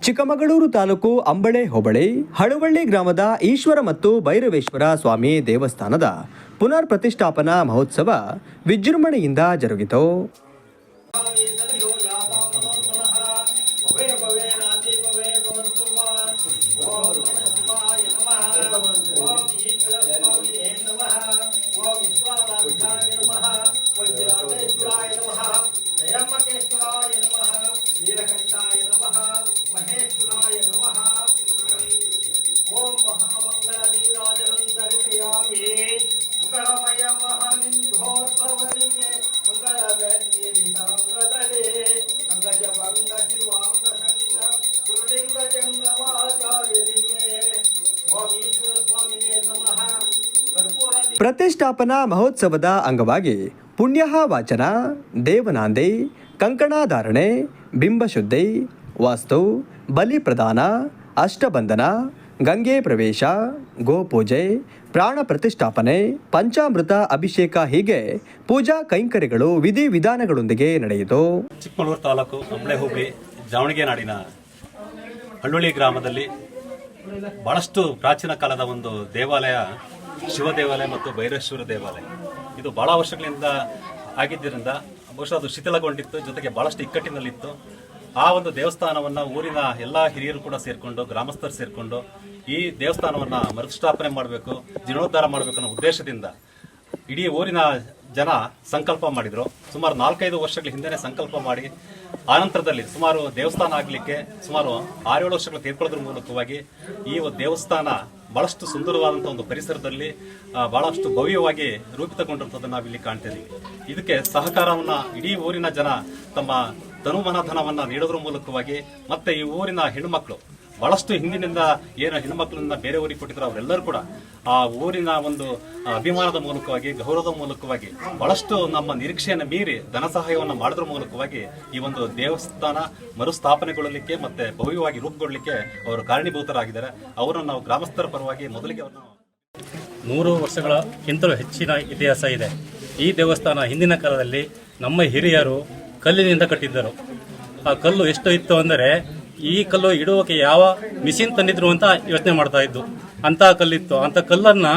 ಚಿಕ್ಕಮಗಳೂರು ತಾಲೂಕು ಅಂಬಳೆ ಹೋಬಳಿ ಹಳುವಳ್ಳಿ ಗ್ರಾಮದ ಈಶ್ವರ ಮತ್ತು ಭೈರವೇಶ್ವರ ಸ್ವಾಮಿ ದೇವಸ್ಥಾನದ ಪುನರ್ ಪ್ರತಿಷ್ಠಾಪನಾ ಮಹೋತ್ಸವ ವಿಜೃಂಭಣೆಯಿಂದ ಜರುಗಿತು. ಪ್ರತಿಷ್ಠಾಪನಾ ಮಹೋತ್ಸವದ ಅಂಗವಾಗಿ ಪುಣ್ಯಹ ವಾಚನ, ದೇವನಾಂದಿ, ಕಂಕಣಾಧಾರಣೆ, ಬಿಂಬಶುದ್ಧಿ, ವಾಸ್ತು, ಬಲಿ ಪ್ರದಾನ, ಅಷ್ಟಬಂಧನ, ಗಂಗೆ ಪ್ರವೇಶ, ಗೋಪೂಜೆ, ಪ್ರಾಣ ಪ್ರತಿಷ್ಠಾಪನೆ, ಪಂಚಾಮೃತ ಅಭಿಷೇಕ ಹೀಗೆ ಪೂಜಾ ಕೈಂಕರ್ಯಗಳು ವಿಧಿವಿಧಾನಗಳೊಂದಿಗೆ ನಡೆಯಿತು. ಚಿಕ್ಕಮಗಳೂರು ತಾಲೂಕು ಅಂಬಳೆ ಹೋಬಳಿ ಜಾವಣಿಗೆ ನಾಡಿನ ಹಳ್ಳುಳ್ಳಿ ಗ್ರಾಮದಲ್ಲಿ ಬಹಳಷ್ಟು ಪ್ರಾಚೀನ ಕಾಲದ ಒಂದು ದೇವಾಲಯ, ಶಿವ ದೇವಾಲಯ ಮತ್ತು ಭೈರೇಶ್ವರ ದೇವಾಲಯ. ಇದು ಬಹಳ ವರ್ಷಗಳಿಂದ ಆಗಿದ್ದರಿಂದ ಬಹುಶಃ ಅದು ಶಿಥಿಲಗೊಂಡಿತ್ತು, ಜೊತೆಗೆ ಬಹಳಷ್ಟು ಇಕ್ಕಟ್ಟಿನಲ್ಲಿತ್ತು. ಆ ಒಂದು ದೇವಸ್ಥಾನವನ್ನು ಊರಿನ ಎಲ್ಲ ಹಿರಿಯರು ಕೂಡ ಸೇರಿಕೊಂಡು, ಗ್ರಾಮಸ್ಥರು ಸೇರಿಕೊಂಡು ಈ ದೇವಸ್ಥಾನವನ್ನು ಮರುಸ್ಥಾಪನೆ ಮಾಡಬೇಕು, ಜೀರ್ಣೋದ್ಧಾರ ಮಾಡಬೇಕು ಅನ್ನೋ ಉದ್ದೇಶದಿಂದ ಇಡೀ ಊರಿನ ಜನ ಸಂಕಲ್ಪ ಮಾಡಿದರು. ಸುಮಾರು 4-5 ವರ್ಷಗಳ ಹಿಂದೆ ಸಂಕಲ್ಪ ಮಾಡಿ ಆನಂತರದಲ್ಲಿ ಸುಮಾರು ದೇವಸ್ಥಾನ ಆಗಲಿಕ್ಕೆ ಸುಮಾರು 6-7 ವರ್ಷಗಳು ತೆಗೆದುಕೊಳ್ಳೋದ್ರ ಮೂಲಕವಾಗಿ ಈ ದೇವಸ್ಥಾನ ಬಹಳಷ್ಟು ಸುಂದರವಾದಂಥ ಒಂದು ಪರಿಸರದಲ್ಲಿ ಬಹಳಷ್ಟು ಭವ್ಯವಾಗಿ ರೂಪಿತಗೊಂಡಿರುವುದನ್ನು ನಾವಿಲ್ಲಿ ಕಾಣ್ತಿದ್ದೀವಿ. ಇದಕ್ಕೆ ಸಹಕಾರವನ್ನು ಇಡೀ ಊರಿನ ಜನ ತಮ್ಮ ತನುಮನಧನವನ್ನು ನೀಡೋದ್ರ ಮೂಲಕವಾಗಿ, ಮತ್ತೆ ಈ ಊರಿನ ಹೆಣ್ಣುಮಕ್ಕಳು ಬಹಳಷ್ಟು ಹಿಂದಿನಿಂದ ಏನು ಹೆಣ್ಣುಮಕ್ಕಳನ್ನ ಬೇರೆ ಊರಿಗೆ ಕೊಟ್ಟಿದ್ರು ಅವರೆಲ್ಲರೂ ಕೂಡ ಆ ಊರಿನ ಒಂದು ಅಭಿಮಾನದ ಮೂಲಕವಾಗಿ, ಗೌರವದ ಮೂಲಕವಾಗಿ ಬಹಳಷ್ಟು ನಮ್ಮ ನಿರೀಕ್ಷೆಯನ್ನು ಮೀರಿ ಧನ ಸಹಾಯವನ್ನು ಮಾಡೋದ್ರ ಮೂಲಕವಾಗಿ ಈ ಒಂದು ದೇವಸ್ಥಾನ ಮರುಸ್ಥಾಪನೆಗೊಳ್ಳಲಿಕ್ಕೆ ಮತ್ತೆ ಭವ್ಯವಾಗಿ ರೂಪುಗೊಳ್ಳಲಿಕ್ಕೆ ಅವರು ಕಾರಣೀಭೂತರಾಗಿದ್ದಾರೆ. ಅವರನ್ನು ನಾವು ಗ್ರಾಮಸ್ಥರ ಪರವಾಗಿ ಮೊದಲಿಗೆ 100 ವರ್ಷಗಳಕ್ಕಿಂತಲೂ ಹೆಚ್ಚಿನ ಇತಿಹಾಸ ಇದೆ. ಈ ದೇವಸ್ಥಾನ ಹಿಂದಿನ ಕಾಲದಲ್ಲಿ ನಮ್ಮ ಹಿರಿಯರು ಕಲ್ಲಿನಿಂದ ಕಟ್ಟಿದ್ದರು. ಆ ಕಲ್ಲು ಎಷ್ಟು ಇತ್ತು ಅಂದರೆ ಈ ಕಲ್ಲು ಇಡುವಕ್ಕೆ ಯಾವ ಮಿಷಿನ್ ತಂದಿದ್ರು ಅಂತ ಯೋಚನೆ ಮಾಡ್ತಾ ಇದ್ದು, ಅಂತ ಕಲ್ಲಿತ್ತು. ಅಂತ ಕಲ್ಲನ್ನ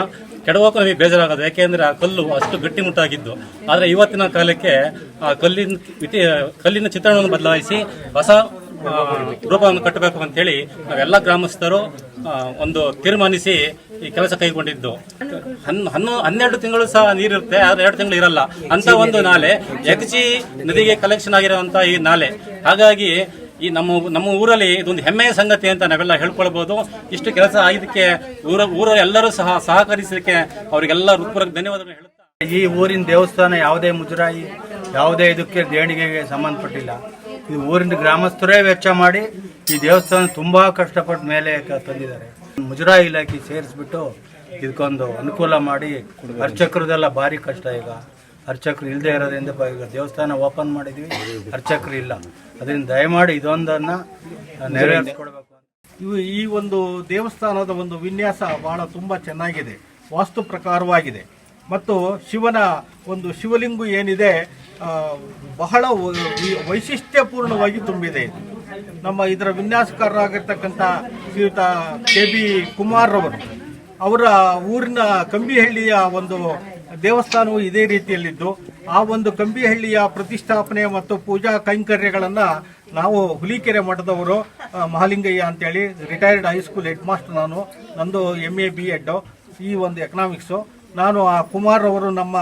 ಕೆಡವೋಕೆ ನಮಗೆ ಬೇಜಾರಾಗೋದು, ಯಾಕೆಂದ್ರೆ ಆ ಕಲ್ಲು ಅಷ್ಟು ಗಟ್ಟಿಮುಟ್ಟಾಗಿದ್ದು. ಆದರೆ ಇವತ್ತಿನ ಕಾಲಕ್ಕೆ ಆ ಕಲ್ಲಿನ ಚಿತ್ರಣವನ್ನು ಬದಲಾಯಿಸಿ ಹೊಸ ರೂಪವನ್ನು ಕಟ್ಟಬೇಕು ಅಂತೇಳಿ ನಾವೆಲ್ಲ ಗ್ರಾಮಸ್ಥರು ಒಂದು ತೀರ್ಮಾನಿಸಿ ಈ ಕೆಲಸ ಕೈಗೊಂಡಿದ್ದು. 12 ತಿಂಗಳು ಸಹ ನೀರಿರುತ್ತೆ, ಆದ್ರೆ 2 ತಿಂಗಳು ಇರಲ್ಲ ಅಂತ ಒಂದು ನಾಲೆ, ಯಗಚಿ ನದಿಗೆ ಕಲೆಕ್ಷನ್ ಆಗಿರುವಂತ ಈ ನಾಲೆ. ಹಾಗಾಗಿ ಈ ನಮ್ಮ ಊರಲ್ಲಿ ಇದೊಂದು ಹೆಮ್ಮೆಯ ಸಂಗತಿ ಅಂತ ನಾವೆಲ್ಲ ಹೇಳ್ಕೊಳ್ಬಹುದು. ಇಷ್ಟು ಕೆಲಸ ಆಗಿದ್ದಕ್ಕೆ ಊರ ಎಲ್ಲರೂ ಸಹ ಸಹಕರಿಸಲಿಕ್ಕೆ ಅವರಿಗೆಲ್ಲ ಹೃತ್ಪೂರ್ವಕ ಧನ್ಯವಾದಗಳು ಹೇಳುತ್ತಾ, ಈ ಊರಿನ ದೇವಸ್ಥಾನ ಯಾವುದೇ ಮುಜರಾಯಿ, ಯಾವುದೇ ಇದಕ್ಕೆ ದೇಣಿಗೆಗೆ ಸಂಬಂಧಪಟ್ಟಿಲ್ಲ. ಈ ಊರಿನ ಗ್ರಾಮಸ್ಥರೇ ವೆಚ್ಚ ಮಾಡಿ ಈ ದೇವಸ್ಥಾನ ತುಂಬಾ ಕಷ್ಟಪಟ್ಟು ಮೇಲೆ ತಂದಿದ್ದಾರೆ. ಮುಜರಾಯಿ ಇಲಾಖೆ ಸೇರಿಸ್ಬಿಟ್ಟು ಇದಕ್ಕೊಂದು ಅನುಕೂಲ ಮಾಡಿ. ಅರ್ಚಕರದೆಲ್ಲ ಭಾರಿ ಕಷ್ಟ. ಈಗ ಅರ್ಚಕರು ಇಲ್ಲದೆ ಇರೋದ್ರಿಂದ ಈಗ ದೇವಸ್ಥಾನ ಓಪನ್ ಮಾಡಿದ್ವಿ, ಅರ್ಚಕರು ಇಲ್ಲ. ಅದರಿಂದ ದಯಮಾಡಿ ಇದೊಂದನ್ನು ನೆರವೇರಿಸಿಕೊಡ್ಬೇಕು. ಈ ಒಂದು ದೇವಸ್ಥಾನದ ಒಂದು ವಿನ್ಯಾಸ ಬಹಳ ತುಂಬ ಚೆನ್ನಾಗಿದೆ, ವಾಸ್ತು ಪ್ರಕಾರವಾಗಿದೆ. ಮತ್ತು ಶಿವನ ಒಂದು ಶಿವಲಿಂಗ ಏನಿದೆ ಬಹಳ ವೈಶಿಷ್ಟ್ಯಪೂರ್ಣವಾಗಿ ತುಂಬಿದೆ. ಇದು ನಮ್ಮ ಇದರ ವಿನ್ಯಾಸಕಾರರಾಗಿರ್ತಕ್ಕಂಥ ಶ್ರೀಯುತ KB ಕುಮಾರ್ ಅವರ ಊರಿನ ಕಂಬಿಹಳ್ಳಿಯ ಒಂದು ದೇವಸ್ಥಾನವು ಇದೇ ರೀತಿಯಲ್ಲಿದ್ದು, ಆ ಒಂದು ಕಂಬಿಹಳ್ಳಿಯ ಪ್ರತಿಷ್ಠಾಪನೆ ಮತ್ತು ಪೂಜಾ ಕೈಂಕರ್ಯಗಳನ್ನು ನಾವು ಹುಲಿಕೆರೆ ಮಠದವರು, ಮಹಾಲಿಂಗಯ್ಯ ಅಂತೇಳಿ ರಿಟೈರ್ಡ್ ಹೈಸ್ಕೂಲ್ ಹೆಡ್ ಮಾಸ್ಟರ್, ನಂದು MA B.Ed ಈ ಒಂದು ಎಕನಾಮಿಕ್ಸು. ನಾನು ಆ ಕುಮಾರ್ ಅವರು ನಮ್ಮ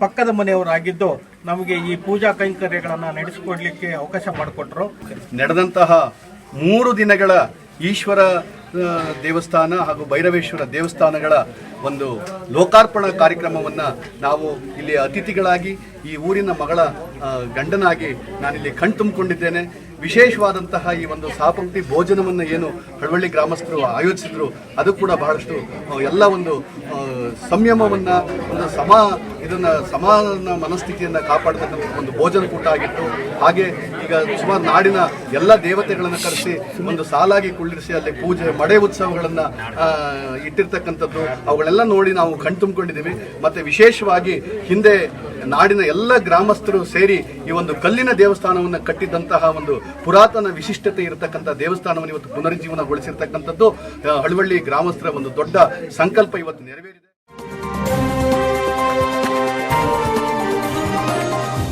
ಪಕ್ಕದ ಮನೆಯವರಾಗಿದ್ದು ನಮಗೆ ಈ ಪೂಜಾ ಕೈಂಕರ್ಯಗಳನ್ನು ನಡೆಸಿಕೊಡ್ಲಿಕ್ಕೆ ಅವಕಾಶ ಮಾಡಿಕೊಟ್ರು. ನಡೆದಂತಹ 3 ದಿನಗಳ ಈಶ್ವರ ದೇವಸ್ಥಾನ ಹಾಗೂ ಭೈರವೇಶ್ವರ ದೇವಸ್ಥಾನಗಳ ಒಂದು ಲೋಕಾರ್ಪಣಾ ಕಾರ್ಯಕ್ರಮವನ್ನು ನಾವು ಇಲ್ಲಿ ಅತಿಥಿಗಳಾಗಿ ಈ ಊರಿನ ಮಗಳ ಗಂಡನಾಗಿ ನಾನಿಲ್ಲಿ ಕಣ್ತುಂಬಿಕೊಂಡಿದ್ದೇನೆ. ವಿಶೇಷವಾದಂತಹ ಈ ಒಂದು ಸಹಪಂಕ್ತಿ ಭೋಜನವನ್ನು ಏನು ಹಳ್ವಳ್ಳಿ ಗ್ರಾಮಸ್ಥರು ಆಯೋಜಿಸಿದ್ರು, ಅದು ಕೂಡ ಬಹಳಷ್ಟು ಎಲ್ಲ ಒಂದು ಸಂಯಮವನ್ನು, ಒಂದು ಸಮಾನ ಮನಸ್ಥಿತಿಯನ್ನು ಕಾಪಾಡತಕ್ಕಂಥ ಒಂದು ಭೋಜನ ಕೂಟ ಆಗಿತ್ತು. ಹಾಗೆ ಈಗ ಸುಮಾರು ನಾಡಿನ ಎಲ್ಲ ದೇವತೆಗಳನ್ನು ಕರೆಸಿ ಒಂದು ಸಾಲಾಗಿ ಕುಳ್ಳಿರಿಸಿ ಅಲ್ಲಿ ಪೂಜೆ, ಮಡೆ ಉತ್ಸವಗಳನ್ನು ಇಟ್ಟಿರ್ತಕ್ಕಂಥದ್ದು, ಅವುಗಳೆಲ್ಲ ನೋಡಿ ನಾವು ಕಣ್ತುಂಬಿಕೊಂಡಿದ್ದೀವಿ. ಮತ್ತು ವಿಶೇಷವಾಗಿ ಹಿಂದೆ ನಾಡಿನ ಎಲ್ಲ ಗ್ರಾಮಸ್ಥರು ಸೇರಿ ಈ ಒಂದು ಕಲ್ಲಿನ ದೇವಸ್ಥಾನವನ್ನು ಕಟ್ಟಿದಂತಹ ಒಂದು ಪುರಾತನ ವಿಶಿಷ್ಟತೆ ಇರತಕ್ಕಂಥ ದೇವಸ್ಥಾನವನ್ನು ಇವತ್ತು ಪುನರುಜ್ಜೀವನಗೊಳಿಸಿರ್ತಕ್ಕಂಥದ್ದು ಹಳುವಳ್ಳಿ ಗ್ರಾಮಸ್ಥರ ಒಂದು ದೊಡ್ಡ ಸಂಕಲ್ಪ ಇವತ್ತು ನೆರವೇರಿದೆ.